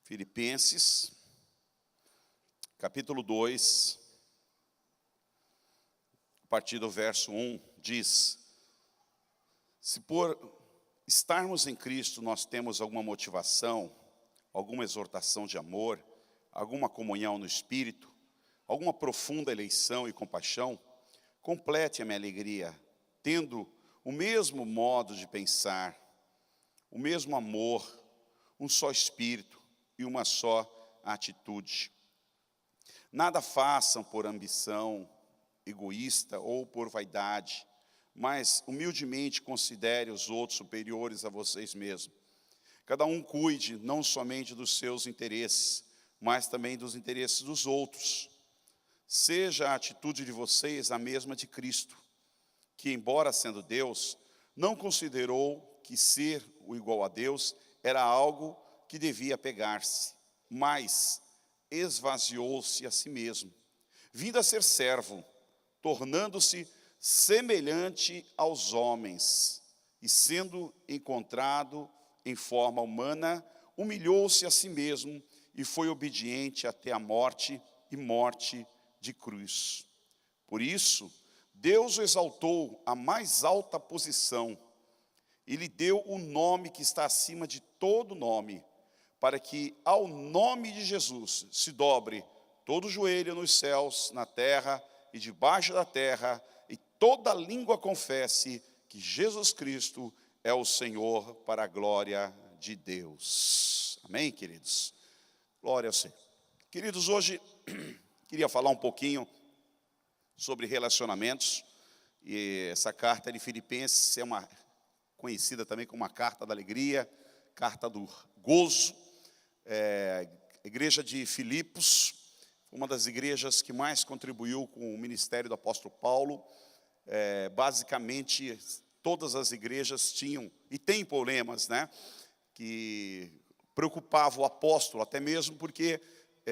Filipenses, capítulo 2, a partir do verso 1, diz: se por estarmos em Cristo nós temos alguma motivação, alguma exortação de amor, alguma comunhão no Espírito, alguma profunda eleição e compaixão, complete a minha alegria, tendo o mesmo modo de pensar, o mesmo amor, um só Espírito e uma só atitude. Nada façam por ambição egoísta ou por vaidade, mas humildemente considere os outros superiores a vocês mesmos. Cada um cuide não somente dos seus interesses, mas também dos interesses dos outros. Seja a atitude de vocês a mesma de Cristo, que, embora sendo Deus, não considerou que ser o igual a Deus era algo que devia pegar-se, mas esvaziou-se a si mesmo, vindo a ser servo, tornando-se semelhante aos homens, e sendo encontrado em forma humana, humilhou-se a si mesmo e foi obediente até a morte e morte de cruz. Por isso, Deus o exaltou à mais alta posição e lhe deu o nome que está acima de todo nome, para que ao nome de Jesus se dobre todo joelho nos céus, na terra e debaixo da terra, e toda língua confesse que Jesus Cristo é o Senhor, para a glória de Deus. Amém, queridos? Glória ao Senhor. Queridos, hoje queria falar um pouquinho sobre relacionamentos. E essa carta de Filipenses é conhecida também como uma carta da alegria, carta do gozo. A igreja de Filipos, uma das igrejas que mais contribuiu com o ministério do apóstolo Paulo. Basicamente, todas as igrejas tinham e têm problemas, né, que preocupavam o apóstolo, até mesmo porque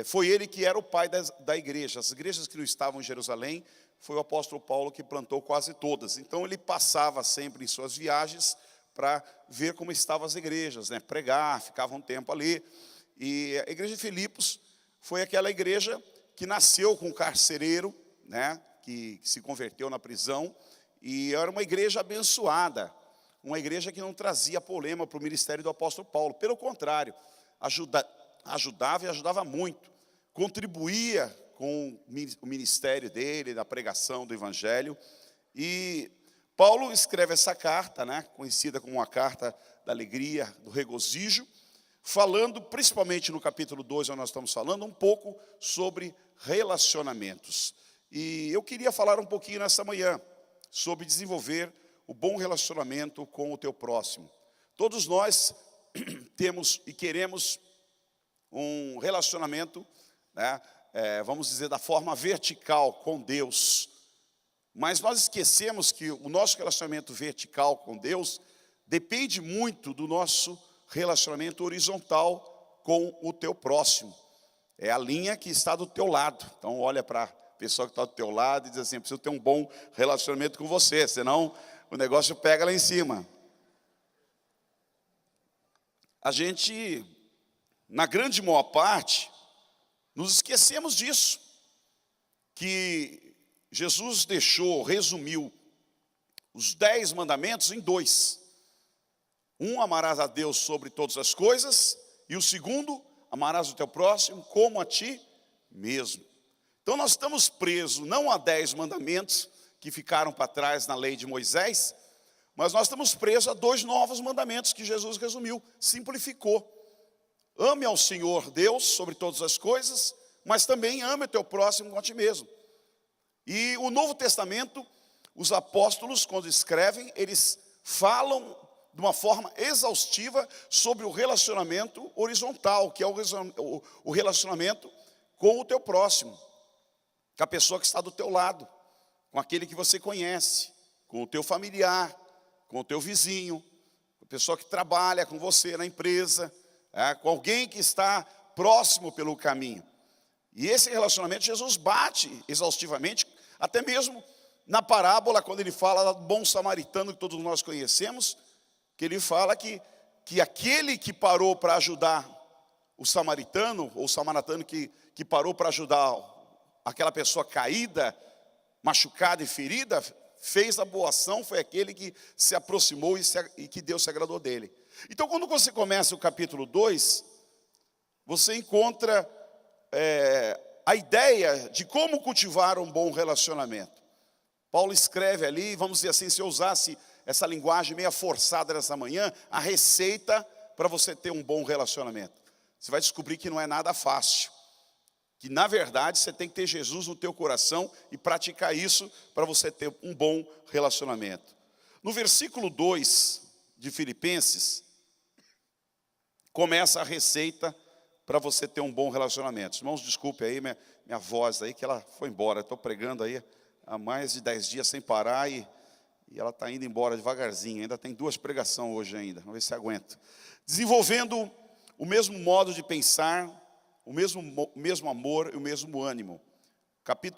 foi ele que era o pai da igreja. As igrejas que não estavam em Jerusalém, foi o apóstolo Paulo que plantou quase todas. Então ele passava sempre em suas viagens para ver como estavam as igrejas, né, pregar, ficava um tempo ali. E a igreja de Filipos foi aquela igreja que nasceu com um carcereiro, né, que se converteu na prisão, e era uma igreja abençoada, uma igreja que não trazia problema para o ministério do apóstolo Paulo. Pelo contrário, ajudava e ajudava muito, contribuía com o ministério dele, da pregação do evangelho. E Paulo escreve essa carta, né, conhecida como uma carta da alegria, do regozijo, falando principalmente no capítulo 2, onde nós estamos falando, um pouco sobre relacionamentos. E eu queria falar um pouquinho nessa manhã sobre desenvolver o bom relacionamento com o teu próximo. Todos nós temos e queremos um relacionamento, né, vamos dizer, da forma vertical com Deus. Mas nós esquecemos que o nosso relacionamento vertical com Deus depende muito do nosso relacionamento horizontal com o teu próximo. É a linha que está do teu lado. Então olha para a pessoa que está do teu lado e diz assim: preciso ter um bom relacionamento com você, senão o negócio pega lá em cima. A gente, na grande maior parte, nos esquecemos disso, que Jesus resumiu os 10 mandamentos em 2. Um, amarás a Deus sobre todas as coisas, e o segundo, amarás o teu próximo como a ti mesmo. Então nós estamos presos não a 10 mandamentos que ficaram para trás na lei de Moisés, mas nós estamos presos a 2 novos mandamentos que Jesus resumiu, simplificou. Ame ao Senhor Deus sobre todas as coisas, mas também ame o teu próximo como a ti mesmo. E o Novo Testamento, os apóstolos, quando escrevem, eles falam de uma forma exaustiva sobre o relacionamento horizontal, que é o relacionamento com o teu próximo, com a pessoa que está do teu lado, com aquele que você conhece, com o teu familiar, com o teu vizinho, com a pessoa que trabalha com você na empresa, com alguém que está próximo pelo caminho. E esse relacionamento Jesus bate exaustivamente, até mesmo na parábola, quando ele fala do bom samaritano que todos nós conhecemos, que ele fala que aquele que parou para ajudar o samaritano, ou o samaritano que parou para ajudar aquela pessoa caída, machucada e ferida, fez a boa ação, foi aquele que se aproximou e que Deus se agradou dele. Então, quando você começa o capítulo 2, você encontra a ideia de como cultivar um bom relacionamento. Paulo escreve ali, vamos dizer assim, se eu usasse essa linguagem meio forçada nessa manhã, a receita para você ter um bom relacionamento. Você vai descobrir que não é nada fácil. Que na verdade você tem que ter Jesus no teu coração e praticar isso para você ter um bom relacionamento. No versículo 2 de Filipenses, começa a receita para você ter um bom relacionamento. Irmãos, desculpe aí minha voz aí, que ela foi embora. Estou pregando aí há mais de 10 dias sem parar e ela está indo embora devagarzinho. Ainda tem 2 pregações hoje ainda, vamos ver se aguento. Desenvolvendo o mesmo modo de pensar, o mesmo amor e o mesmo ânimo.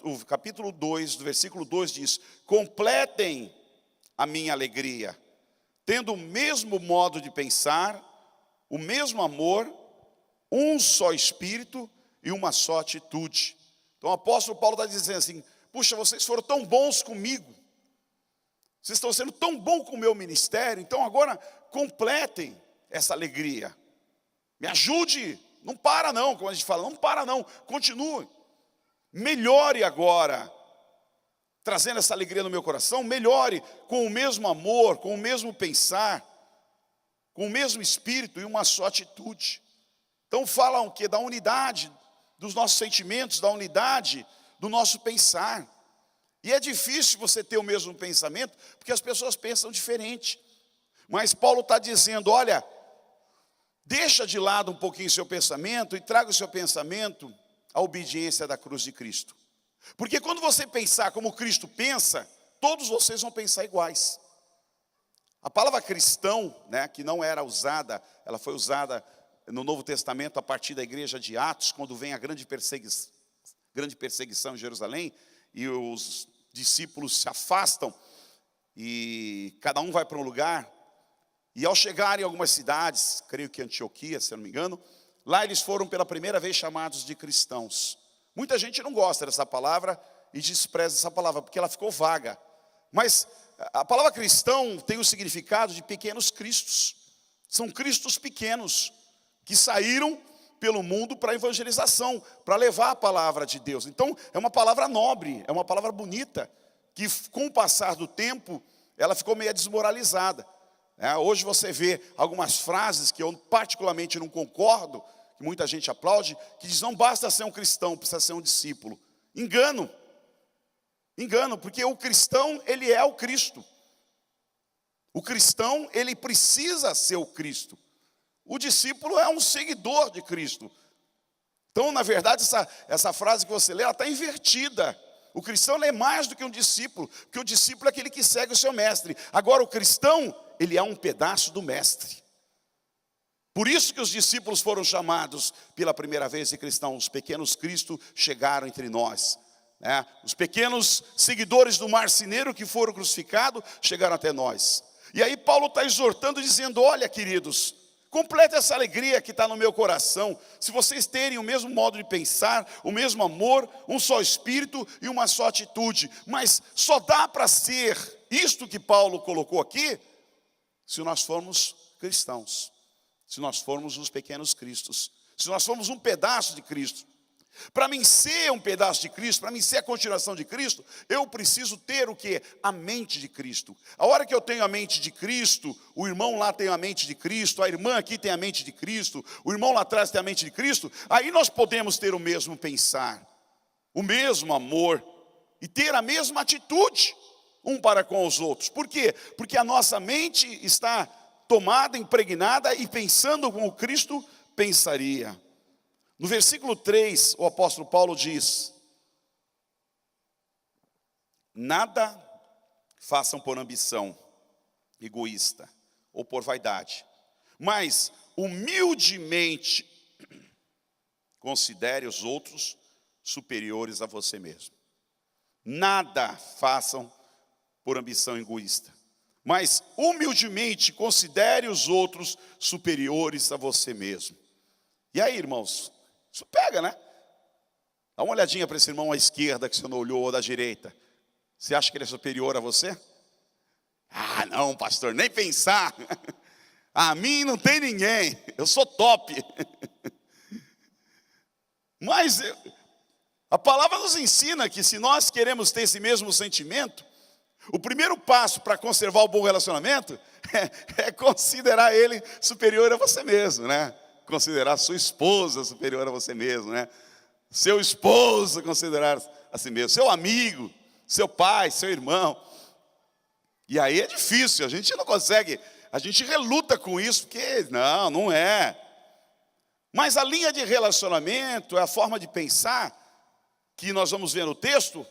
O capítulo 2, do versículo 2 diz: completem a minha alegria, tendo o mesmo modo de pensar, o mesmo amor, um só espírito e uma só atitude. Então o apóstolo Paulo está dizendo assim: puxa, vocês foram tão bons comigo, vocês estão sendo tão bons com o meu ministério, então agora completem essa alegria. Me ajude, não para não, como a gente fala, não para não, continue. Melhore agora, trazendo essa alegria no meu coração, melhore com o mesmo amor, com o mesmo pensar, com o mesmo espírito e uma só atitude. Então fala o quê? Da unidade dos nossos sentimentos, da unidade do nosso pensar. E é difícil você ter o mesmo pensamento, porque as pessoas pensam diferente. Mas Paulo está dizendo, olha, deixa de lado um pouquinho o seu pensamento e traga o seu pensamento à obediência da cruz de Cristo. Porque quando você pensar como Cristo pensa, todos vocês vão pensar iguais. A palavra cristão, né, que não era usada, ela foi usada no Novo Testamento a partir da igreja de Atos, quando vem a grande perseguição em Jerusalém, e os discípulos se afastam, e cada um vai para um lugar. E ao chegar em algumas cidades, creio que Antioquia, se eu não me engano, lá eles foram pela primeira vez chamados de cristãos. Muita gente não gosta dessa palavra e despreza essa palavra, porque ela ficou vaga. Mas a palavra cristão tem o significado de pequenos cristos. São cristos pequenos, que saíram pelo mundo para a evangelização, para levar a palavra de Deus. Então é uma palavra nobre, é uma palavra bonita, que com o passar do tempo, ela ficou meio desmoralizada. Hoje você vê algumas frases que eu particularmente não concordo, que muita gente aplaude, que diz: não basta ser um cristão, precisa ser um discípulo. Engano, porque o cristão, ele é o Cristo. O cristão, ele precisa ser o Cristo. O discípulo é um seguidor de Cristo. Então, na verdade, essa frase que você lê, ela está invertida. O cristão é mais do que um discípulo, porque o discípulo é aquele que segue o seu mestre. Agora, o cristão, ele é um pedaço do mestre. Por isso que os discípulos foram chamados pela primeira vez de cristãos. Os pequenos Cristo chegaram entre nós. Os pequenos seguidores do marceneiro que foram crucificados chegaram até nós. E aí Paulo está exortando, dizendo: olha, queridos, completa essa alegria que está no meu coração. Se vocês terem o mesmo modo de pensar, o mesmo amor, um só espírito e uma só atitude. Mas só dá para ser isto que Paulo colocou aqui, se nós formos cristãos, se nós formos os pequenos cristos, se nós formos um pedaço de Cristo. Para mim ser um pedaço de Cristo, para mim ser a continuação de Cristo, eu preciso ter o quê? A mente de Cristo. A hora que eu tenho a mente de Cristo, o irmão lá tem a mente de Cristo, a irmã aqui tem a mente de Cristo, o irmão lá atrás tem a mente de Cristo, aí nós podemos ter o mesmo pensar, o mesmo amor e ter a mesma atitude um para com os outros. Por quê? Porque a nossa mente está tomada, impregnada e pensando como Cristo pensaria. No versículo 3, o apóstolo Paulo diz: nada façam por ambição egoísta ou por vaidade, mas humildemente considere os outros superiores a você mesmo. Nada façam por ambição egoísta, mas humildemente considere os outros superiores a você mesmo. E aí, irmãos, isso pega, né? Dá uma olhadinha para esse irmão à esquerda que você não olhou, ou da direita. Você acha que ele é superior a você? Ah, não, pastor, nem pensar. A mim não tem ninguém, eu sou top. Mas a palavra nos ensina que se nós queremos ter esse mesmo sentimento, o primeiro passo para conservar o bom relacionamento é considerar ele superior a você mesmo, né? Considerar sua esposa superior a você mesmo, né? Seu esposo considerar a si mesmo, seu amigo, seu pai, seu irmão. E aí é difícil, a gente não consegue, a gente reluta com isso, porque não é. Mas a linha de relacionamento, a forma de pensar, que nós vamos ver no texto,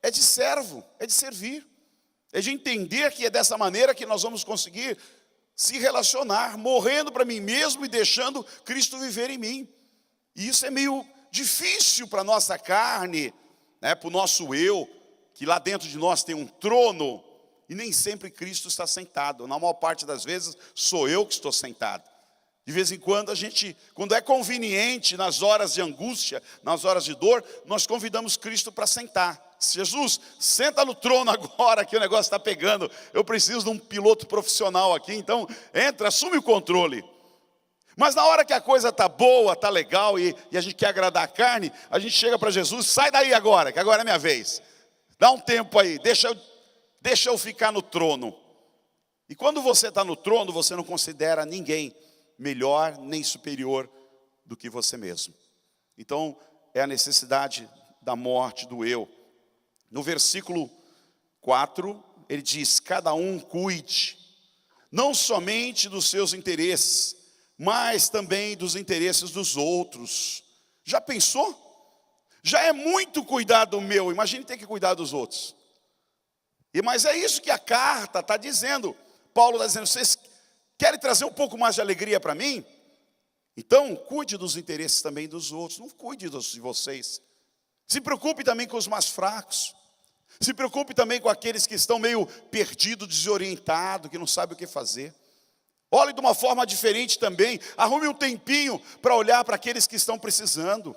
é de servo, é de servir. É de entender que é dessa maneira que nós vamos conseguir se relacionar, morrendo para mim mesmo e deixando Cristo viver em mim. E isso é meio difícil para a nossa carne, né, para o nosso eu, que lá dentro de nós tem um trono, e nem sempre Cristo está sentado. Na maior parte das vezes, sou eu que estou sentado. De vez em quando, quando é conveniente, nas horas de angústia, nas horas de dor, nós convidamos Cristo para sentar. Jesus, senta no trono agora que o negócio está pegando. Eu preciso de um piloto profissional aqui, então entra, assume o controle. Mas na hora que a coisa está boa, está legal e a gente quer agradar a carne, a gente chega para Jesus, sai daí agora, que agora é minha vez. Dá um tempo aí, deixa eu ficar no trono. E quando você está no trono, você não considera ninguém melhor nem superior do que você mesmo. Então, é a necessidade da morte do eu. No versículo 4, ele diz, cada um cuide, não somente dos seus interesses, mas também dos interesses dos outros. Já pensou? Já é muito cuidar do meu, imagine ter que cuidar dos outros. Mas é isso que a carta está dizendo. Paulo está dizendo, vocês querem trazer um pouco mais de alegria para mim? Então, cuide dos interesses também dos outros, não cuide de vocês. Se preocupe também com os mais fracos. Se preocupe também com aqueles que estão meio perdidos, desorientados, que não sabem o que fazer. Olhe de uma forma diferente também. Arrume um tempinho para olhar para aqueles que estão precisando.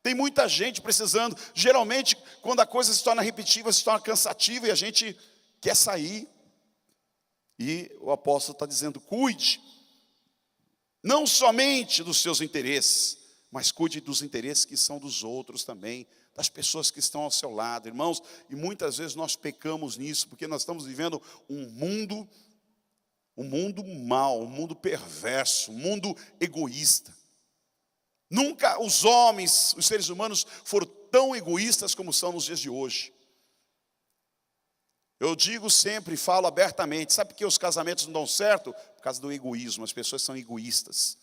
Tem muita gente precisando. Geralmente, quando a coisa se torna repetitiva, se torna cansativa e a gente quer sair. E o apóstolo está dizendo, cuide. Não somente dos seus interesses, mas cuide dos interesses que são dos outros também, das pessoas que estão ao seu lado, irmãos. E muitas vezes nós pecamos nisso, porque nós estamos vivendo um mundo mau, um mundo perverso, um mundo egoísta. Nunca os homens, os seres humanos foram tão egoístas como são nos dias de hoje. Eu digo sempre, falo abertamente, sabe por que os casamentos não dão certo? Por causa do egoísmo, as pessoas são egoístas.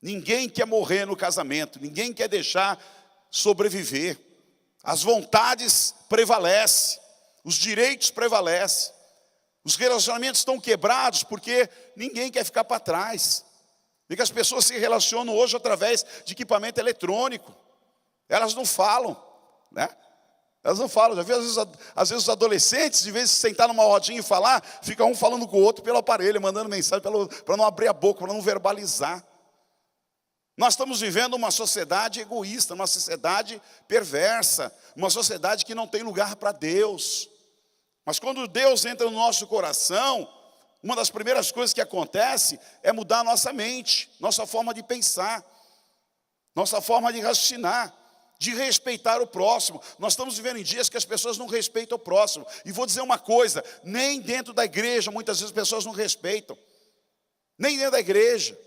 Ninguém quer morrer no casamento, ninguém quer deixar sobreviver. As vontades prevalecem, os direitos prevalecem. Os relacionamentos estão quebrados porque ninguém quer ficar para trás. E que as pessoas se relacionam hoje através de equipamento eletrônico. Elas não falam, né? Elas não falam. Já vi às vezes os adolescentes, de vez de sentar numa rodinha e falar, fica um falando com o outro pelo aparelho, mandando mensagem para não abrir a boca, para não verbalizar. Nós estamos vivendo uma sociedade egoísta, uma sociedade perversa, uma sociedade que não tem lugar para Deus. Mas quando Deus entra no nosso coração, uma das primeiras coisas que acontece é mudar a nossa mente, nossa forma de pensar, nossa forma de raciocinar, de respeitar o próximo. Nós estamos vivendo em dias que as pessoas não respeitam o próximo. E vou dizer uma coisa, nem dentro da igreja muitas vezes as pessoas não respeitam. Nem dentro da igreja.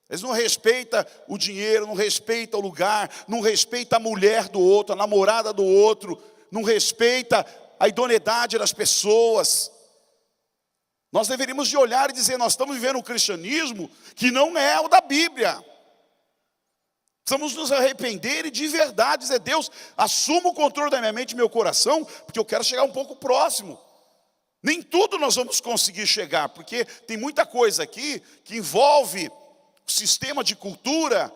Eles não respeitam o dinheiro, não respeitam o lugar, não respeitam a mulher do outro, a namorada do outro, não respeita a idoneidade das pessoas. Nós deveríamos de olhar e dizer, nós estamos vivendo um cristianismo que não é o da Bíblia. Precisamos nos arrepender e de verdade dizer, Deus, assuma o controle da minha mente e meu coração, porque eu quero chegar um pouco próximo. Nem tudo nós vamos conseguir chegar, porque tem muita coisa aqui que envolve o sistema de cultura,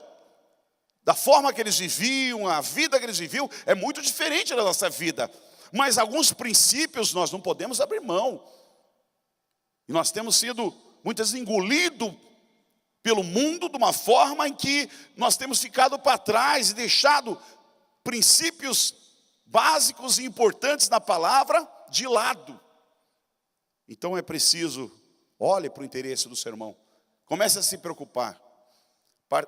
da forma que eles viviam, a vida que eles viviam, é muito diferente da nossa vida. Mas alguns princípios nós não podemos abrir mão. E nós temos sido muitas vezes engolidos pelo mundo de uma forma em que nós temos ficado para trás e deixado princípios básicos e importantes na palavra de lado. Então é preciso, olhe para o interesse do sermão, comece a se preocupar.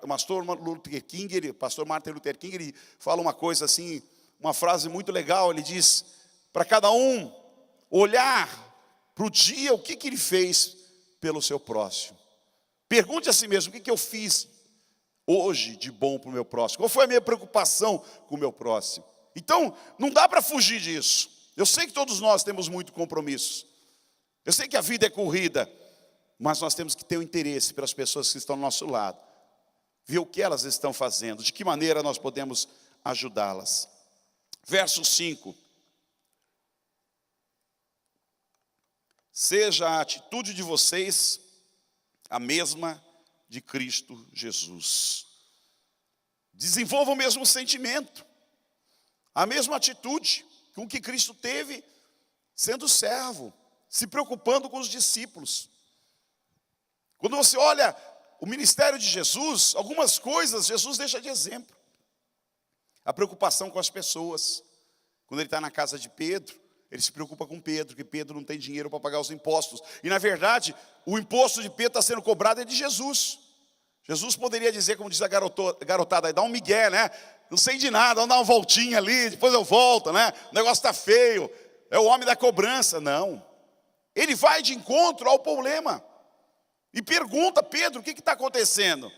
Pastor Martin Luther King, ele fala uma coisa assim, uma frase muito legal, ele diz, para cada um olhar para o dia, o que ele fez pelo seu próximo. Pergunte a si mesmo, o que eu fiz hoje de bom para o meu próximo? Qual foi a minha preocupação com o meu próximo? Então, não dá para fugir disso. Eu sei que todos nós temos muito compromisso. Eu sei que a vida é corrida, mas nós temos que ter o interesse pelas pessoas que estão ao nosso lado. Ver o que elas estão fazendo, de que maneira nós podemos ajudá-las. Verso 5. Seja a atitude de vocês a mesma de Cristo Jesus. Desenvolva o mesmo sentimento, a mesma atitude com que Cristo teve sendo servo, se preocupando com os discípulos. Quando você olha o ministério de Jesus, algumas coisas Jesus deixa de exemplo. A preocupação com as pessoas. Quando ele está na casa de Pedro, ele se preocupa com Pedro, que Pedro não tem dinheiro para pagar os impostos. E na verdade, o imposto de Pedro está sendo cobrado é de Jesus. Jesus poderia dizer, como diz a garotada, dá um migué, né? Não sei de nada, vamos dar uma voltinha ali, depois eu volto, né? O negócio está feio, é o homem da cobrança. Não. Ele vai de encontro ao problema. E pergunta, Pedro, o que está acontecendo?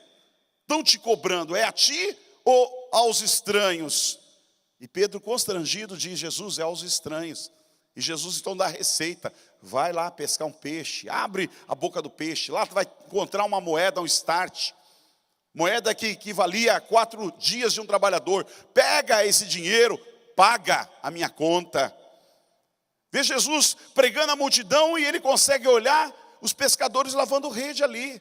Estão te cobrando, é a ti ou aos estranhos? E Pedro, constrangido, diz, Jesus, é aos estranhos. E Jesus então dá a receita, vai lá pescar um peixe, abre a boca do peixe, lá tu vai encontrar uma moeda, um start, moeda que valia 4 dias de um trabalhador, pega esse dinheiro, paga a minha conta. Vê Jesus pregando a multidão e ele consegue olhar os pescadores lavando rede ali.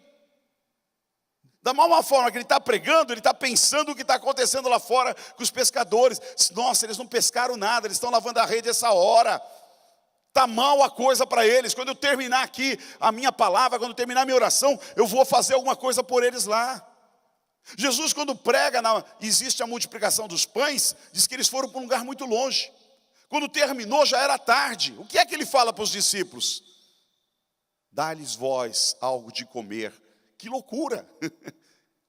Da mesma forma que ele está pregando, ele está pensando o que está acontecendo lá fora com os pescadores. Nossa, eles não pescaram nada, eles estão lavando a rede essa hora. Está mal a coisa para eles. Quando eu terminar aqui a minha palavra, quando eu terminar a minha oração, eu vou fazer alguma coisa por eles lá. Jesus, quando prega, existe a multiplicação dos pães, diz que eles foram para um lugar muito longe. Quando terminou, já era tarde. O que é que ele fala para os discípulos? Dá-lhes vós algo de comer. Que loucura!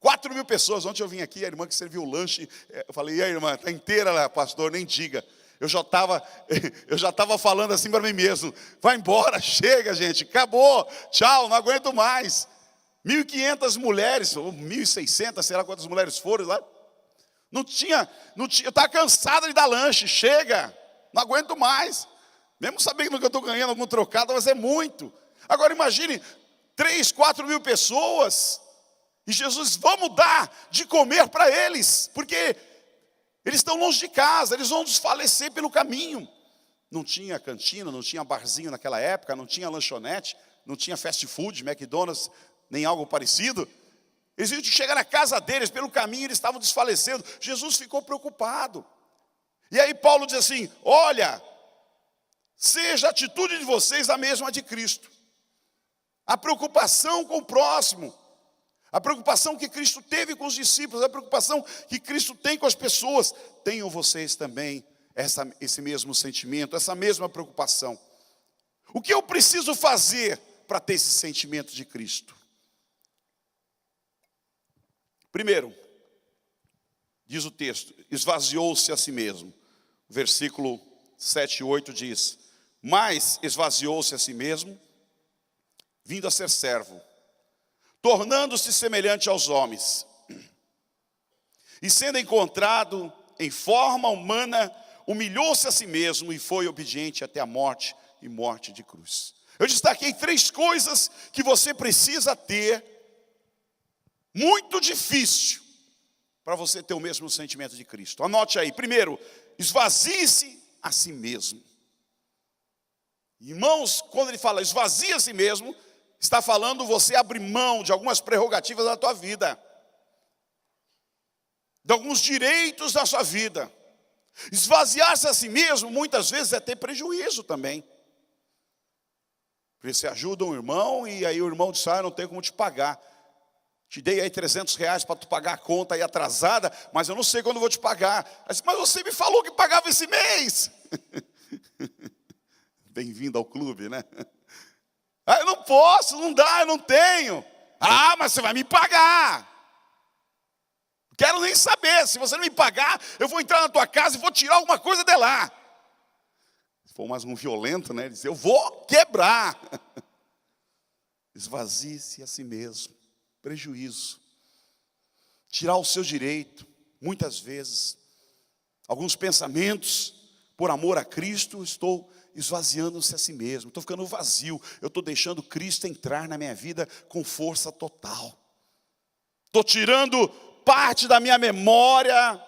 4.000 pessoas. Ontem eu vim aqui, a irmã que serviu o lanche, eu falei, e aí, irmã, está inteira lá, pastor, nem diga. Eu já estava falando assim para mim mesmo, vai embora, chega gente, acabou, tchau, não aguento mais. 1.500 mulheres, ou 1.600, sei lá quantas mulheres foram lá. Não tinha, eu estava cansado de dar lanche, chega, não aguento mais. Mesmo sabendo que eu estou ganhando algum trocado, mas é muito. Agora imagine, 3.000, 4.000 pessoas, e Jesus, vamos dar de comer para eles, porque eles estão longe de casa, eles vão desfalecer pelo caminho. Não tinha cantina, não tinha barzinho naquela época, não tinha lanchonete, não tinha fast food, McDonald's, nem algo parecido. Eles iam chegar na casa deles, pelo caminho eles estavam desfalecendo. Jesus ficou preocupado. E aí Paulo diz assim, olha, seja a atitude de vocês a mesma de Cristo. A preocupação com o próximo, a preocupação que Cristo teve com os discípulos, a preocupação que Cristo tem com as pessoas, tenham vocês também esse mesmo sentimento, essa mesma preocupação. O que eu preciso fazer para ter esse sentimento de Cristo? Primeiro, diz o texto, esvaziou-se a si mesmo. Versículo 7 e 8 diz, mas esvaziou-se a si mesmo, vindo a ser servo, tornando-se semelhante aos homens, e sendo encontrado em forma humana, humilhou-se a si mesmo e foi obediente até a morte e morte de cruz. Eu destaquei 3 coisas que você precisa ter, muito difícil, para você ter o mesmo sentimento de Cristo. Anote aí, primeiro, esvazie-se a si mesmo. Irmãos, quando ele fala esvazia a si mesmo, está falando você abrir mão de algumas prerrogativas da tua vida, de alguns direitos da sua vida. Esvaziar-se a si mesmo, muitas vezes, é ter prejuízo também. Porque você ajuda um irmão e aí o irmão diz, não tenho como te pagar. Te dei aí R$300 para tu pagar a conta aí atrasada, mas eu não sei quando eu vou te pagar. Mas você me falou que pagava esse mês. Bem-vindo ao clube, né? Ah, eu não posso, não dá, eu não tenho. Ah, mas você vai me pagar. Quero nem saber, se você não me pagar, eu vou entrar na tua casa e vou tirar alguma coisa de lá. Se for mais um violento, né? Ele diz, eu vou quebrar. Esvazie-se a si mesmo. Prejuízo. Tirar o seu direito, muitas vezes. Alguns pensamentos, por amor a Cristo, estou esvaziando-se a si mesmo. Estou ficando vazio. Eu estou deixando Cristo entrar na minha vida com força total. Estou tirando parte da minha memória,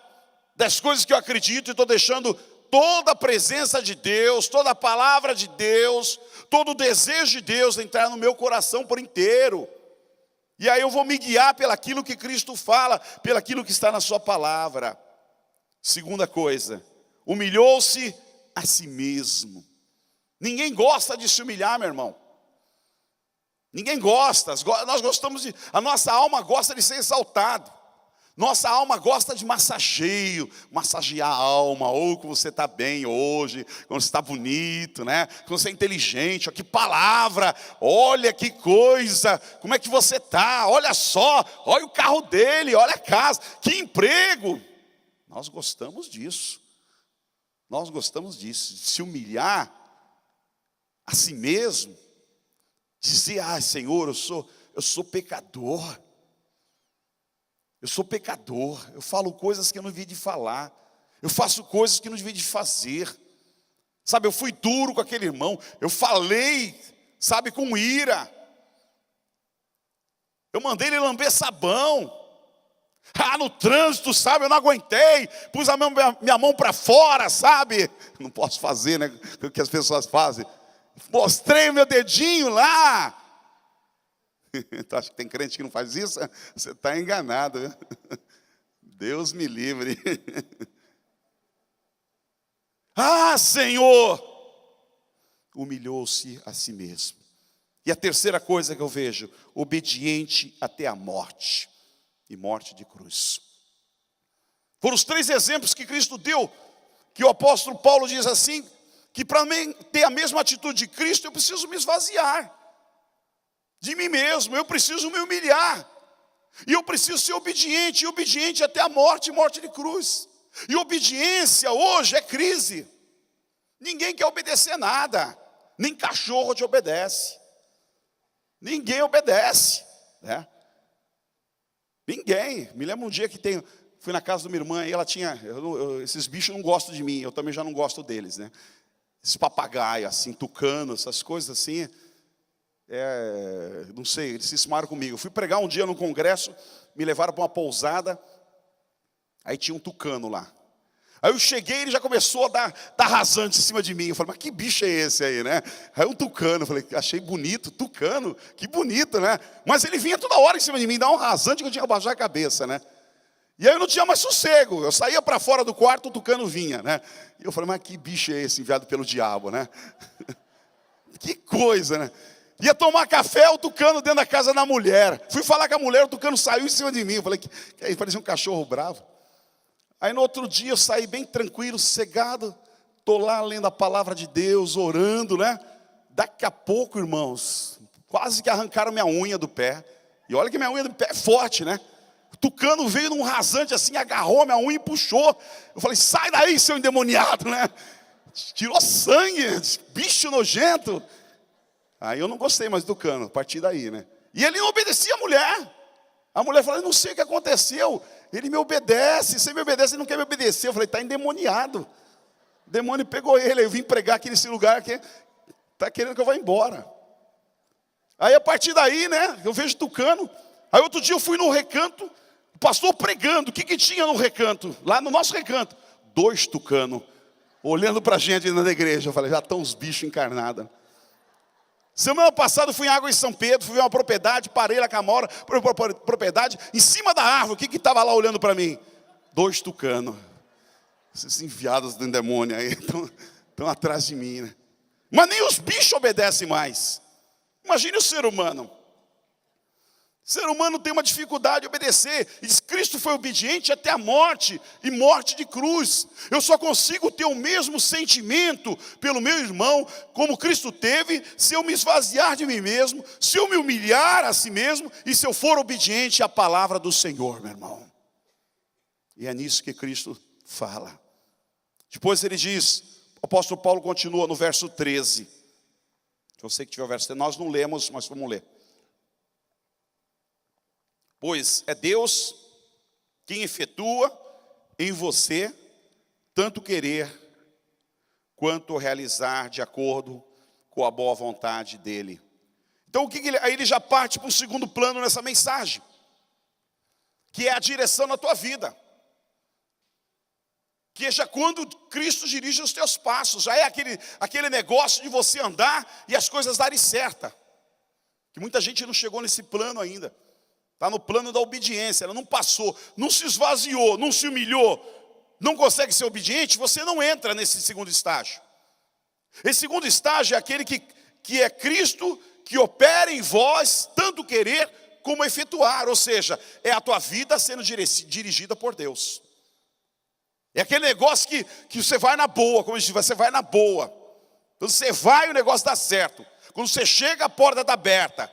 das coisas que eu acredito, e estou deixando toda a presença de Deus, toda a palavra de Deus, todo o desejo de Deus entrar no meu coração por inteiro. E aí eu vou me guiar pelaquilo que Cristo fala, pelaquilo que está na sua palavra. Segunda coisa, humilhou-se a si mesmo. Ninguém gosta de se humilhar, meu irmão. Ninguém gosta, nós gostamos de, a nossa alma gosta de ser exaltado. Nossa alma gosta de massagear a alma, ou quando você está bem hoje, quando você está bonito, né? Quando você é inteligente, ó, que palavra, olha que coisa, como é que você está, olha só, olha o carro dele, olha a casa, que emprego. Nós gostamos disso, de se humilhar a si mesmo, dizer, Senhor, eu sou pecador. Eu sou pecador, eu falo coisas que eu não devia de falar. Eu faço coisas que não devia de fazer. Sabe, eu fui duro com aquele irmão. Eu falei, sabe, com ira. Eu mandei ele lamber sabão. No trânsito, sabe, eu não aguentei. Pus a minha mão para fora, sabe. Não posso fazer, né, o que as pessoas fazem. Mostrei o meu dedinho lá. Tu acha que tem crente que não faz isso? Você está enganado, viu? Deus me livre. Senhor! Humilhou-se a si mesmo. E a terceira coisa que eu vejo, obediente até a morte, e morte de cruz. Foram os 3 exemplos que Cristo deu, que o apóstolo Paulo diz assim, que para mim ter a mesma atitude de Cristo, eu preciso me esvaziar de mim mesmo, eu preciso me humilhar, e eu preciso ser obediente, e obediente até a morte, morte de cruz. E obediência hoje é crise. Ninguém quer obedecer nada, nem cachorro te obedece, ninguém obedece, né? Ninguém. Me lembro um dia que fui na casa de uma irmã, e ela tinha, esses bichos não gostam de mim, eu também já não gosto deles, né? Esses papagaios, assim, tucano, essas coisas assim. Não sei, eles cismaram comigo. Eu fui pregar um dia num congresso, me levaram para uma pousada, aí tinha um tucano lá. Aí eu cheguei, ele já começou a dar rasante em cima de mim. Eu falei, mas que bicho é esse aí, né? Aí um tucano, eu falei, achei bonito, tucano, que bonito, né? Mas ele vinha toda hora em cima de mim, dar um rasante que eu tinha que abaixar a cabeça, né? E aí eu não tinha mais sossego, eu saía para fora do quarto, o tucano vinha, né? E eu falei, mas que bicho é esse enviado pelo diabo, né? Que coisa, né? Ia tomar café, o tucano dentro da casa da mulher. Fui falar com a mulher, o tucano saiu em cima de mim. Eu falei, que aí parecia um cachorro bravo. Aí no outro dia eu saí bem tranquilo, sossegado. Estou lá lendo a palavra de Deus, orando, né? Daqui a pouco, irmãos, quase que arrancaram minha unha do pé. E olha que minha unha do pé é forte, né? O tucano veio num rasante assim, agarrou a minha unha e puxou. Eu falei, sai daí, seu endemoniado, né? Tirou sangue, bicho nojento. Aí eu não gostei mais do tucano, a partir daí, né? E ele não obedecia a mulher. A mulher falou, eu não sei o que aconteceu. Ele me obedece, você me obedece, ele não quer me obedecer. Eu falei, está endemoniado. O demônio pegou ele, eu vim pregar aqui nesse lugar que está querendo que eu vá embora. Aí a partir daí, né, eu vejo tucano. Aí outro dia eu fui no recanto, o pastor pregando. O que tinha no recanto? Lá no nosso recanto, 2 tucanos, olhando para a gente dentro da igreja. Eu falei, já estão os bichos encarnados. Semana passada eu fui em Água em São Pedro, fui ver uma propriedade, parei lá com a mora, propriedade, em cima da árvore, o que estava lá olhando para mim? 2 tucanos. Esses enviados do demônio aí, estão atrás de mim, né? Mas nem os bichos obedecem mais. Imagine o ser humano. O ser humano tem uma dificuldade de obedecer. E diz, Cristo foi obediente até a morte, e morte de cruz. Eu só consigo ter o mesmo sentimento pelo meu irmão, como Cristo teve, se eu me esvaziar de mim mesmo, se eu me humilhar a si mesmo, e se eu for obediente à palavra do Senhor, meu irmão. E é nisso que Cristo fala. Depois ele diz, o apóstolo Paulo continua no verso 13. Eu sei que tiver o verso 13, nós não lemos, mas vamos ler. Pois é Deus quem efetua em você tanto querer quanto realizar de acordo com a boa vontade dele. Então aí ele já parte para um segundo plano nessa mensagem, que é a direção na tua vida. Que é já quando Cristo dirige os teus passos, já é aquele negócio de você andar e as coisas darem certo. Que muita gente não chegou nesse plano ainda. Está no plano da obediência, ela não passou, não se esvaziou, não se humilhou, não consegue ser obediente, você não entra nesse segundo estágio. Esse segundo estágio é aquele que é Cristo, que opera em vós, tanto querer como efetuar. Ou seja, é a tua vida sendo dirigida por Deus. É aquele negócio que você vai na boa, como a gente diz, você vai na boa. Quando você vai, o negócio dá certo. Quando você chega, a porta está aberta.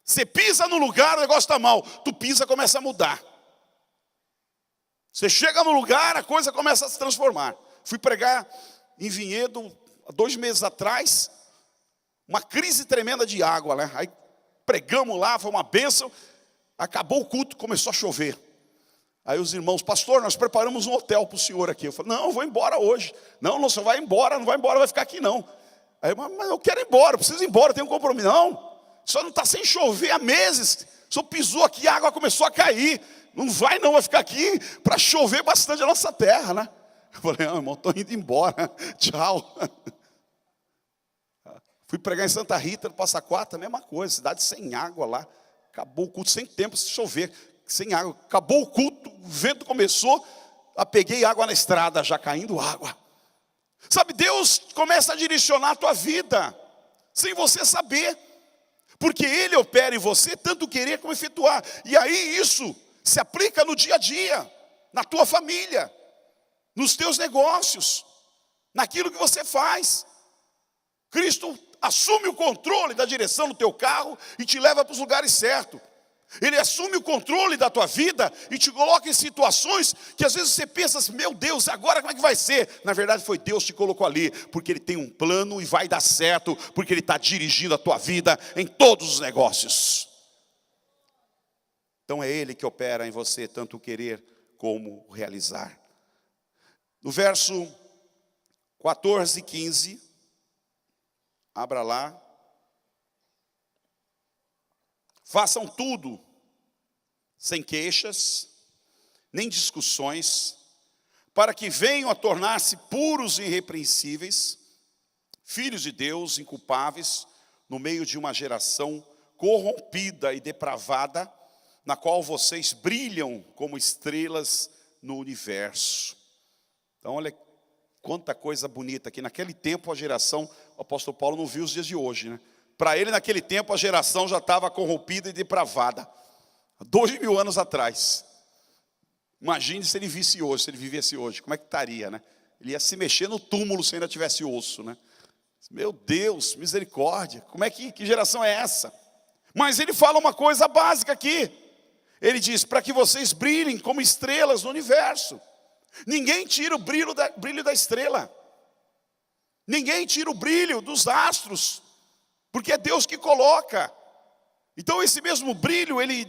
Você pisa no lugar, o negócio está mal. Tu pisa, começa a mudar. Você chega no lugar, a coisa começa a se transformar. Fui pregar em Vinhedo, há 2 meses atrás, uma crise tremenda de água, né? Aí pregamos lá, foi uma bênção. Acabou o culto, começou a chover. Aí os irmãos, pastor, nós preparamos um hotel para o senhor aqui. Eu falei, não, eu vou embora hoje. Não, você vai embora, não vai embora, vai ficar aqui não. Aí, mas eu quero ir embora, eu preciso ir embora, eu tenho um compromisso. Não. Só não está sem chover há meses. Só pisou aqui, a água começou a cair. Não vai não, vai ficar aqui para chover bastante a nossa terra, né? Eu falei, não, irmão, estou indo embora. Tchau. Fui pregar em Santa Rita, no Passa Quatro, a mesma coisa. Cidade sem água lá. Acabou o culto, sem tempo se chover. Sem água. Acabou o culto, o vento começou. Peguei água na estrada, já caindo água. Sabe, Deus começa a direcionar a tua vida, sem você saber. Porque Ele opera em você, tanto querer como efetuar. E aí isso se aplica no dia a dia, na tua família, nos teus negócios, naquilo que você faz. Cristo assume o controle da direção do teu carro e te leva para os lugares certos. Ele assume o controle da tua vida e te coloca em situações que às vezes você pensa assim, meu Deus, agora como é que vai ser? Na verdade foi Deus que te colocou ali, porque Ele tem um plano e vai dar certo, porque Ele está dirigindo a tua vida em todos os negócios. Então é Ele que opera em você, tanto o querer como o realizar. No verso 14 e 15, abra lá. Façam tudo sem queixas, nem discussões, para que venham a tornar-se puros e irrepreensíveis, filhos de Deus, inculpáveis, no meio de uma geração corrompida e depravada, na qual vocês brilham como estrelas no universo. Então, olha quanta coisa bonita aqui. Naquele tempo, a geração, o apóstolo Paulo não viu os dias de hoje, né? Para ele, naquele tempo, a geração já estava corrompida e depravada. 2000 anos atrás. Imagine se ele visse hoje, se ele vivesse hoje. Como é que estaria, né? Ele ia se mexer no túmulo se ainda tivesse osso, né? Meu Deus, misericórdia. Como é que geração é essa? Mas ele fala uma coisa básica aqui. Ele diz, para que vocês brilhem como estrelas no universo. Ninguém tira o brilho da estrela. Ninguém tira o brilho dos astros. Porque é Deus que coloca. Então esse mesmo brilho, ele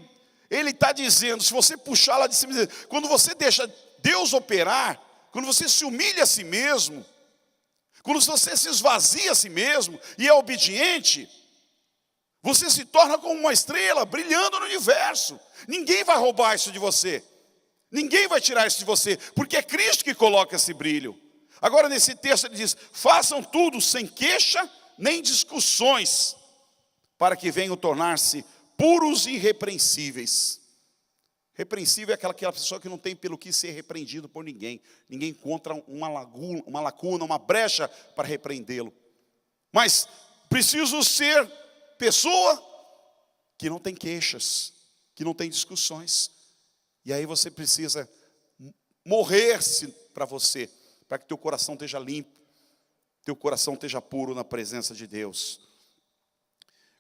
está dizendo, se você puxar lá de cima, quando você deixa Deus operar, quando você se humilha a si mesmo, quando você se esvazia a si mesmo e é obediente, você se torna como uma estrela brilhando no universo. Ninguém vai roubar isso de você. Ninguém vai tirar isso de você, porque é Cristo que coloca esse brilho. Agora nesse texto ele diz, façam tudo sem queixa, nem discussões, para que venham tornar-se puros e irrepreensíveis. Repreensível é aquela pessoa que não tem pelo que ser repreendido por ninguém. Ninguém encontra uma lacuna, uma brecha para repreendê-lo. Mas preciso ser pessoa que não tem queixas, que não tem discussões. E aí você precisa morrer-se para você, para que teu coração esteja limpo, teu coração esteja puro na presença de Deus.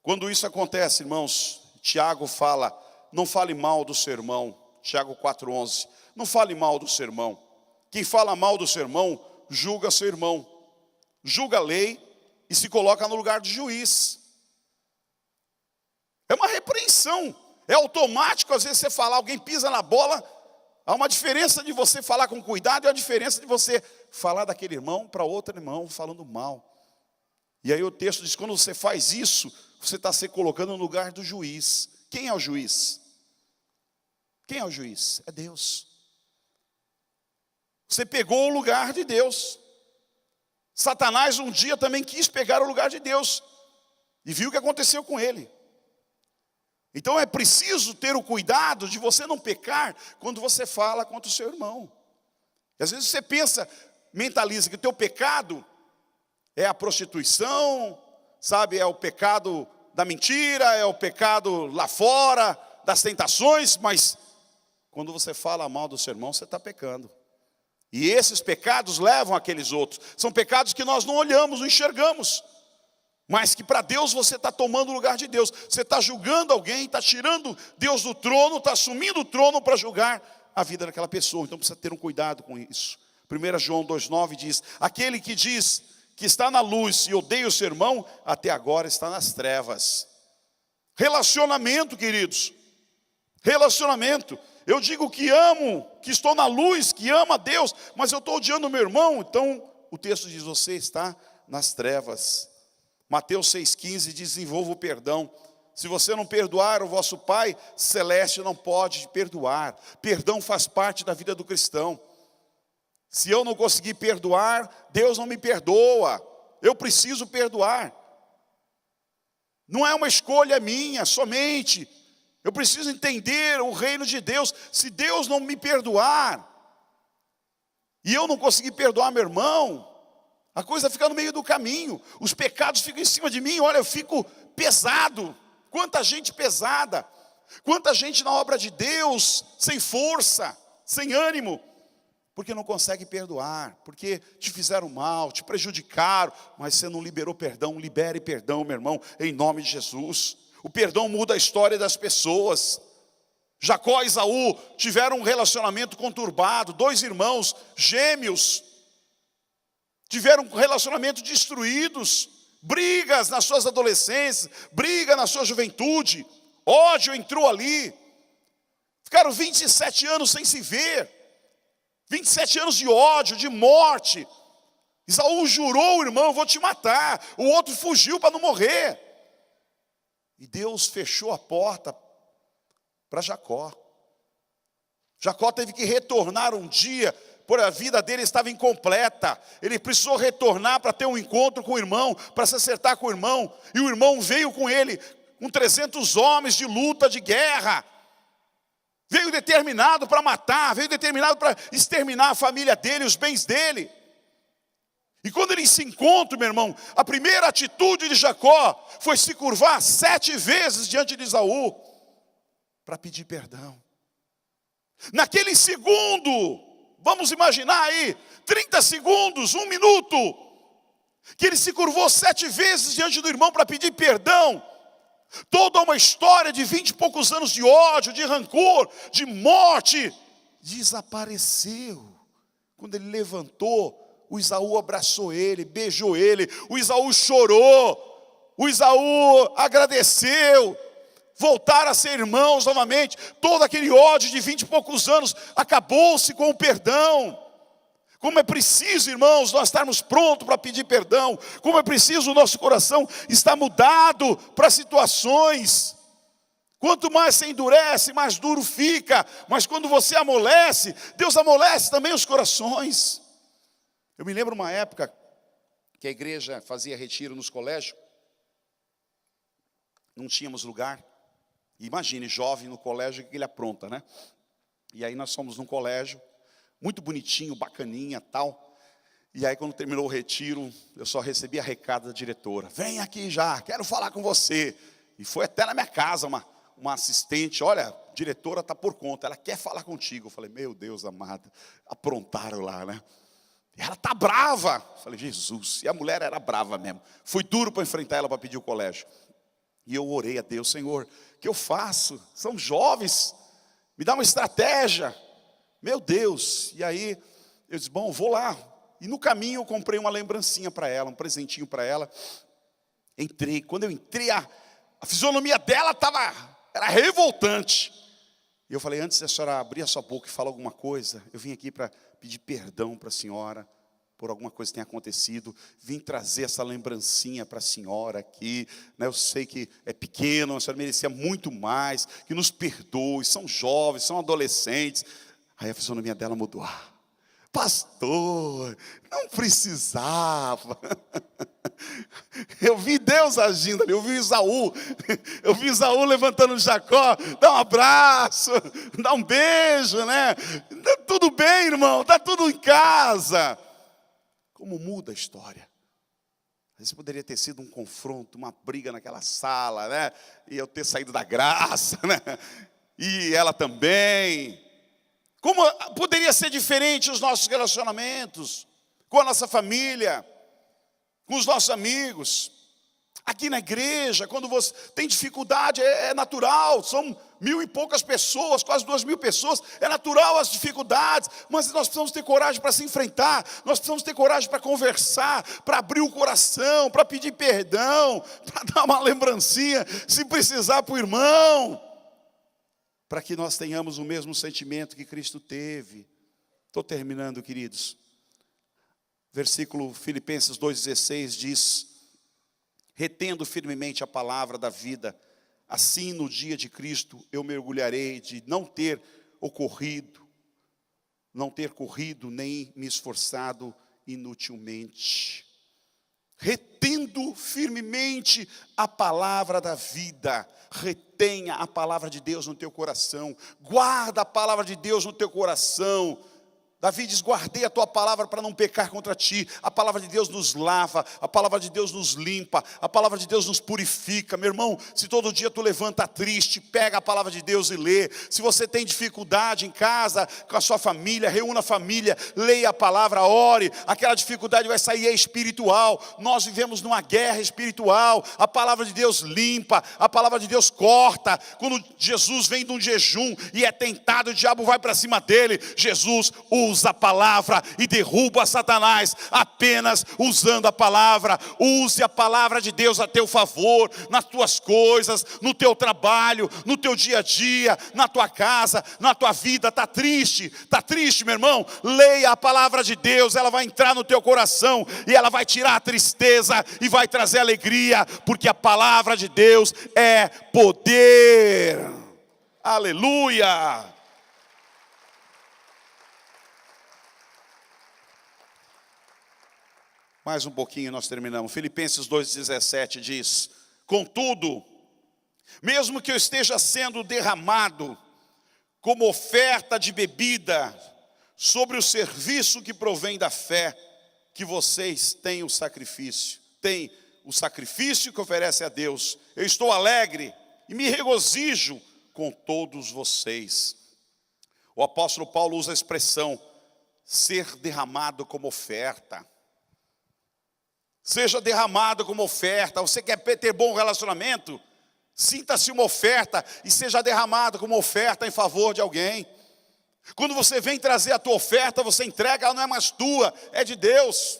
Quando isso acontece, irmãos, Tiago fala, não fale mal do seu irmão. Tiago 4,11, não fale mal do seu irmão. Quem fala mal do seu irmão, julga seu irmão, julga a lei e se coloca no lugar de juiz. É uma repreensão, é automático. Às vezes você falar, alguém pisa na bola, há uma diferença de você falar com cuidado e a diferença de você falar daquele irmão para outro irmão falando mal. E aí o texto diz, quando você faz isso, você está se colocando no lugar do juiz. Quem é o juiz? Quem é o juiz? É Deus. Você pegou o lugar de Deus. Satanás um dia também quis pegar o lugar de Deus. E viu o que aconteceu com ele. Então é preciso ter o cuidado de você não pecar quando você fala contra o seu irmão. E às vezes você pensa, mentaliza que o teu pecado é a prostituição, sabe, é o pecado da mentira, é o pecado lá fora, das tentações, mas quando você fala mal do seu irmão, você está pecando. E esses pecados levam àqueles outros. São pecados que nós não olhamos, não enxergamos. Mas que para Deus você está tomando o lugar de Deus. Você está julgando alguém, está tirando Deus do trono, está assumindo o trono para julgar a vida daquela pessoa. Então precisa ter um cuidado com isso. 1 João 2,9 diz, aquele que diz que está na luz e odeia o seu irmão, até agora está nas trevas. Relacionamento, queridos. Relacionamento. Eu digo que amo, que estou na luz, que amo a Deus, mas eu estou odiando o meu irmão. Então o texto diz, você está nas trevas. Mateus 6,15, desenvolva o perdão. Se você não perdoar, o vosso Pai Celeste não pode perdoar. Perdão faz parte da vida do cristão. Se eu não conseguir perdoar, Deus não me perdoa. Eu preciso perdoar. Não é uma escolha minha, somente. Eu preciso entender o reino de Deus. Se Deus não me perdoar, e eu não conseguir perdoar meu irmão, a coisa fica no meio do caminho. Os pecados ficam em cima de mim. Olha, eu fico pesado. Quanta gente pesada. Quanta gente na obra de Deus, sem força, sem ânimo. Porque não consegue perdoar. Porque te fizeram mal, te prejudicaram. Mas você não liberou perdão. Libere perdão, meu irmão, em nome de Jesus. O perdão muda a história das pessoas. Jacó e Esaú tiveram um relacionamento conturbado. 2 irmãos gêmeos. Tiveram um relacionamento destruídos, brigas nas suas adolescências, briga na sua juventude, ódio entrou ali. Ficaram 27 anos sem se ver, 27 anos de ódio, de morte. Esaú jurou, irmão, eu vou te matar. O outro fugiu para não morrer. E Deus fechou a porta para Jacó. Jacó teve que retornar um dia, porque a vida dele estava incompleta. Ele precisou retornar para ter um encontro com o irmão, para se acertar com o irmão. E o irmão veio com ele, com 300 homens de luta, de guerra. Veio determinado para matar, veio determinado para exterminar a família dele, os bens dele. E quando eles se encontram, meu irmão, a primeira atitude de Jacó foi se curvar 7 vezes diante de Esaú, para pedir perdão. Naquele segundo, vamos imaginar aí, 30 segundos, 1 minuto, que ele se curvou 7 vezes diante do irmão para pedir perdão. Toda uma história de 20 e poucos anos de ódio, de rancor, de morte, desapareceu. Quando ele levantou, o Esaú abraçou ele, beijou ele, o Esaú chorou, o Esaú agradeceu. Voltaram a ser irmãos novamente. Todo aquele ódio de 20 e poucos anos acabou-se com o perdão. Como é preciso, irmãos, nós estarmos prontos para pedir perdão. Como é preciso o nosso coração estar mudado para situações. Quanto mais se endurece, mais duro fica. Mas quando você amolece, Deus amolece também os corações. Eu me lembro uma época que a igreja fazia retiro nos colégios. Não tínhamos lugar. Imagine, jovem no colégio, o que ele apronta, né? E aí nós fomos num colégio, muito bonitinho, bacaninha, tal. E aí quando terminou o retiro, eu só recebia recado da diretora. Vem aqui já, quero falar com você. E foi até na minha casa uma assistente, olha, a diretora está por conta, ela quer falar contigo. Eu falei, meu Deus amado, aprontaram lá, né? E ela está brava. Eu falei, Jesus, e a mulher era brava mesmo. Fui duro para enfrentar ela para pedir o colégio. E eu orei a Deus, Senhor, o que eu faço? São jovens, me dá uma estratégia. Meu Deus, e aí eu disse, bom, vou lá. E no caminho eu comprei uma lembrancinha para ela, um presentinho para ela. Entrei, quando eu entrei, a fisionomia dela era revoltante. E eu falei, antes da senhora abrir a sua boca e falar alguma coisa, eu vim aqui para pedir perdão para a senhora, por alguma coisa que tenha acontecido. Vim trazer essa lembrancinha para a senhora aqui, né? Eu sei que é pequeno, a senhora merecia muito mais, que nos perdoe, são jovens, são adolescentes. Aí a fisionomia dela mudou. Pastor, não precisava. Eu vi Deus agindo ali, eu vi Isaú levantando Jacó, dá um abraço, dá um beijo, né? Tudo bem, irmão, está tudo em casa. Como muda a história. Às vezes poderia ter sido um confronto, uma briga naquela sala, né? E eu ter saído da graça, né? E ela também. Como poderia ser diferente os nossos relacionamentos com a nossa família, com os nossos amigos, aqui na igreja, quando você tem dificuldade, é natural, são 1.000 e poucas pessoas, quase 2.000 pessoas, é natural as dificuldades, mas nós precisamos ter coragem para se enfrentar, nós precisamos ter coragem para conversar, para abrir o coração, para pedir perdão, para dar uma lembrancinha, se precisar para o irmão, para que nós tenhamos o mesmo sentimento que Cristo teve. Estou terminando, queridos. Versículo Filipenses 2,16 diz, retendo firmemente a palavra da vida, assim no dia de Cristo eu mergulharei de não ter corrido nem me esforçado inutilmente. Retendo firmemente a palavra da vida. Retenha a palavra de Deus no teu coração. Guarda a palavra de Deus no teu coração. Davi diz, guardei a tua palavra para não pecar contra ti. A palavra de Deus nos lava, a palavra de Deus nos limpa, a palavra de Deus nos purifica. Meu irmão, se todo dia tu levanta triste, pega a palavra de Deus e lê. Se você tem dificuldade em casa, com a sua família, reúna a família, leia a palavra, ore. Aquela dificuldade vai sair espiritual. Nós vivemos numa guerra espiritual. A palavra de Deus limpa, a palavra de Deus corta. Quando Jesus vem de um jejum e é tentado, o diabo vai para cima dele. Jesus usa a palavra e derruba Satanás, apenas usando a palavra. Use a palavra de Deus a teu favor, nas tuas coisas, no teu trabalho, no teu dia a dia, na tua casa, na tua vida. Está triste, meu irmão? Leia a palavra de Deus, ela vai entrar no teu coração e ela vai tirar a tristeza e vai trazer alegria, porque a palavra de Deus é poder. Aleluia! Mais um pouquinho nós terminamos. Filipenses 2,17 diz, contudo, mesmo que eu esteja sendo derramado como oferta de bebida sobre o serviço que provém da fé, que vocês têm o sacrifício que oferece a Deus. Eu estou alegre e me regozijo com todos vocês. O apóstolo Paulo usa a expressão ser derramado como oferta. Seja derramado como oferta. Você quer ter bom relacionamento? Sinta-se uma oferta e seja derramado como oferta em favor de alguém. Quando você vem trazer a tua oferta, você entrega, ela não é mais tua, é de Deus.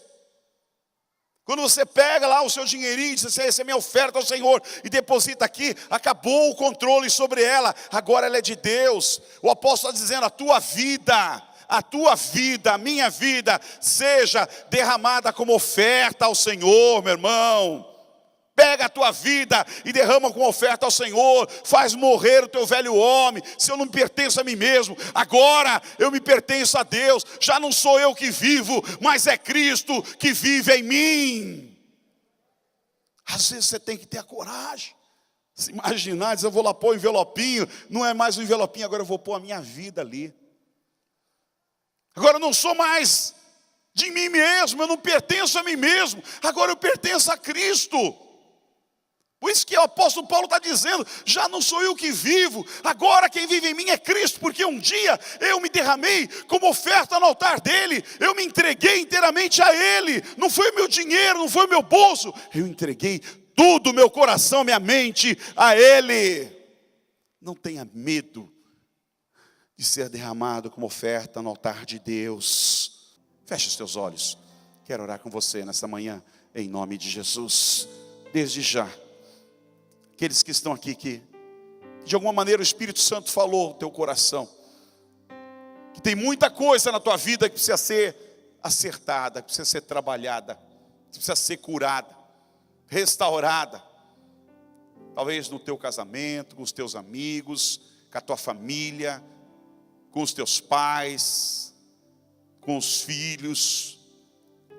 Quando você pega lá o seu dinheirinho e diz assim, essa é minha oferta ao Senhor, e deposita aqui, acabou o controle sobre ela, agora ela é de Deus. O apóstolo está dizendo, a tua vida, a minha vida, seja derramada como oferta ao Senhor, meu irmão. Pega a tua vida e derrama como oferta ao Senhor. Faz morrer o teu velho homem. Se eu não pertenço a mim mesmo, agora eu me pertenço a Deus. Já não sou eu que vivo, mas é Cristo que vive em mim. Às vezes você tem que ter a coragem. Se imaginar, dizer, eu vou lá pôr o envelopinho. Não é mais um envelopinho, agora eu vou pôr a minha vida ali. Agora eu não sou mais de mim mesmo, eu não pertenço a mim mesmo. Agora eu pertenço a Cristo. Por isso que o apóstolo Paulo está dizendo: já não sou eu que vivo, agora quem vive em mim é Cristo, porque um dia eu me derramei como oferta no altar dele, eu me entreguei inteiramente a ele, não foi o meu dinheiro, não foi o meu bolso, eu entreguei tudo, meu coração, minha mente a ele. Não tenha medo de ser derramado como oferta no altar de Deus. Feche os teus olhos, quero orar com você nessa manhã, em nome de Jesus. Desde já, aqueles que estão aqui, que de alguma maneira o Espírito Santo falou ao teu coração, que tem muita coisa na tua vida que precisa ser acertada, que precisa ser trabalhada, que precisa ser curada, restaurada. Talvez no teu casamento, com os teus amigos, com a tua família, com os teus pais, com os filhos,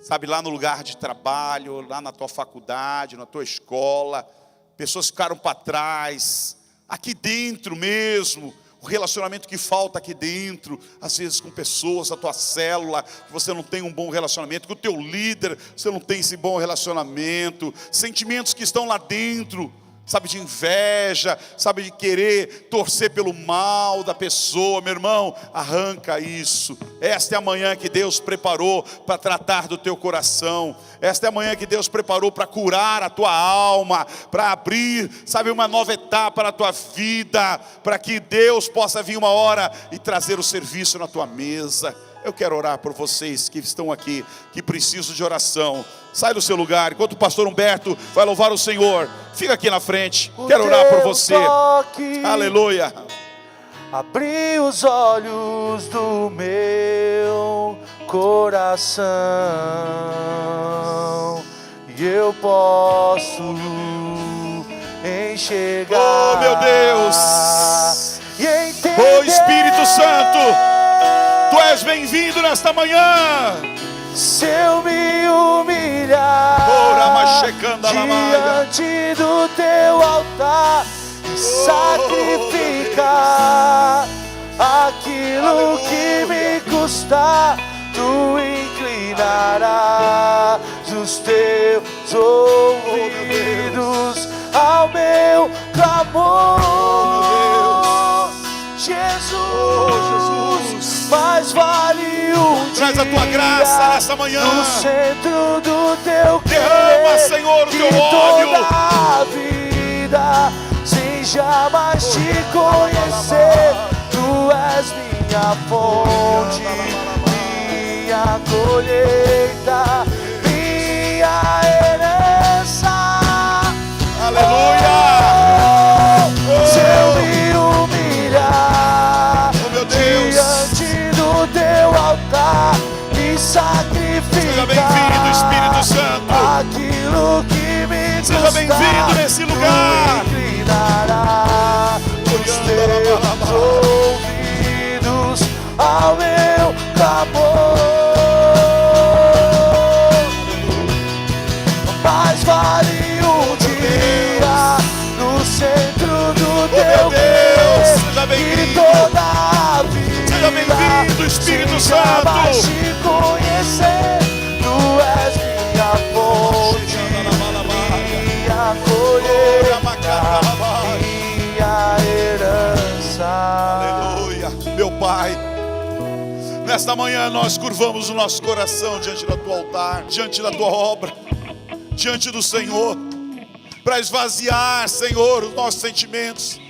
sabe, lá no lugar de trabalho, lá na tua faculdade, na tua escola. Pessoas ficaram para trás, aqui dentro mesmo, o relacionamento que falta aqui dentro, às vezes com pessoas da tua célula, que você não tem um bom relacionamento, com o teu líder, você não tem esse bom relacionamento, sentimentos que estão lá dentro, sabe, de inveja, sabe, de querer torcer pelo mal da pessoa. Meu irmão, arranca isso. Esta é a manhã que Deus preparou para tratar do teu coração. Esta é a manhã que Deus preparou para curar a tua alma, para abrir, sabe, uma nova etapa na tua vida, para que Deus possa vir uma hora e trazer o serviço na tua mesa. Eu quero orar por vocês que estão aqui, que precisam de oração. Sai do seu lugar, enquanto o pastor Humberto vai louvar o Senhor, fica aqui na frente, quero orar por você. Aleluia. Abri os olhos do meu coração e eu posso enxergar. Oh, meu Deus! E entender. Oh, Espírito Santo, Tu és bem-vindo nesta manhã. Se eu me humilhar diante do teu altar e sacrificar aquilo que me custar, tu inclinarás os teus ouvidos ao meu clamor. Jesus, mais vale um traz a tua graça nessa manhã. No centro do teu derrama, Senhor, o teu óleo. Toda a vida, sem jamais te conhecer, tu és minha fonte, minha colheita, minha herança. Aleluia! Se eu me humilhar diante do teu altar e sacrificar, seja bem-vindo, Espírito Santo. Aquilo que me custar, seja bem-vindo nesse lugar. Tu inclinará os teus ouvidos ao meu clamor. Mais vale um dia no centro do teu Deus, seja e bem-vindo. toda a vida, seja bem-vindo, Espírito sem Santo. jamais te conhecer, tu és minha fonte, minha colheita, minha herança. Aleluia. Meu Pai, nesta manhã nós curvamos o nosso coração diante do teu altar, diante da tua obra, diante do Senhor, para esvaziar, Senhor, os nossos sentimentos,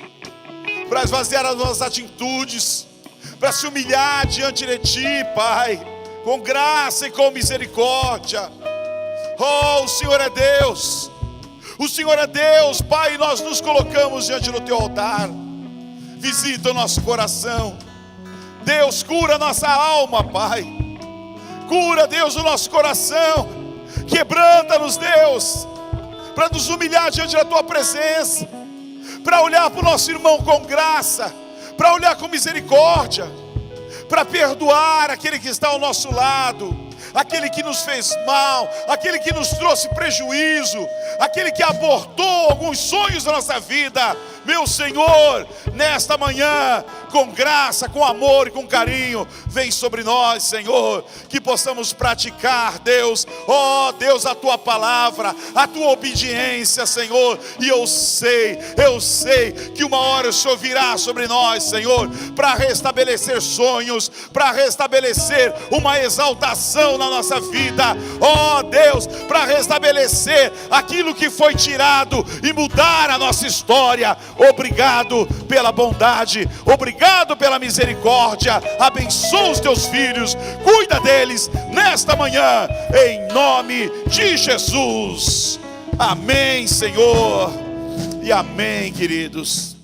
para esvaziar as nossas atitudes, para se humilhar diante de Ti, Pai, com graça e com misericórdia. Oh, o Senhor é Deus, o Senhor é Deus, Pai, nós nos colocamos diante do Teu altar. Visita o nosso coração, Deus, cura a nossa alma, Pai, cura, Deus, o nosso coração, quebranta-nos, Deus, para nos humilhar diante da Tua presença, para olhar para o nosso irmão com graça, para olhar com misericórdia, para perdoar aquele que está ao nosso lado, aquele que nos fez mal, aquele que nos trouxe prejuízo, aquele que abortou alguns sonhos da nossa vida. Meu Senhor, nesta manhã, com graça, com amor e com carinho, vem sobre nós, Senhor, que possamos praticar, Deus, ó Deus, a Tua palavra, a Tua obediência, Senhor. E eu sei que uma hora o Senhor virá sobre nós, Senhor, para restabelecer sonhos, para restabelecer uma exaltação na nossa vida, ó Deus, para restabelecer aquilo que foi tirado e mudar a nossa história. Obrigado pela bondade, obrigado pela misericórdia. Abençoa os teus filhos, cuida deles nesta manhã, em nome de Jesus. Amém, Senhor, e amém, queridos.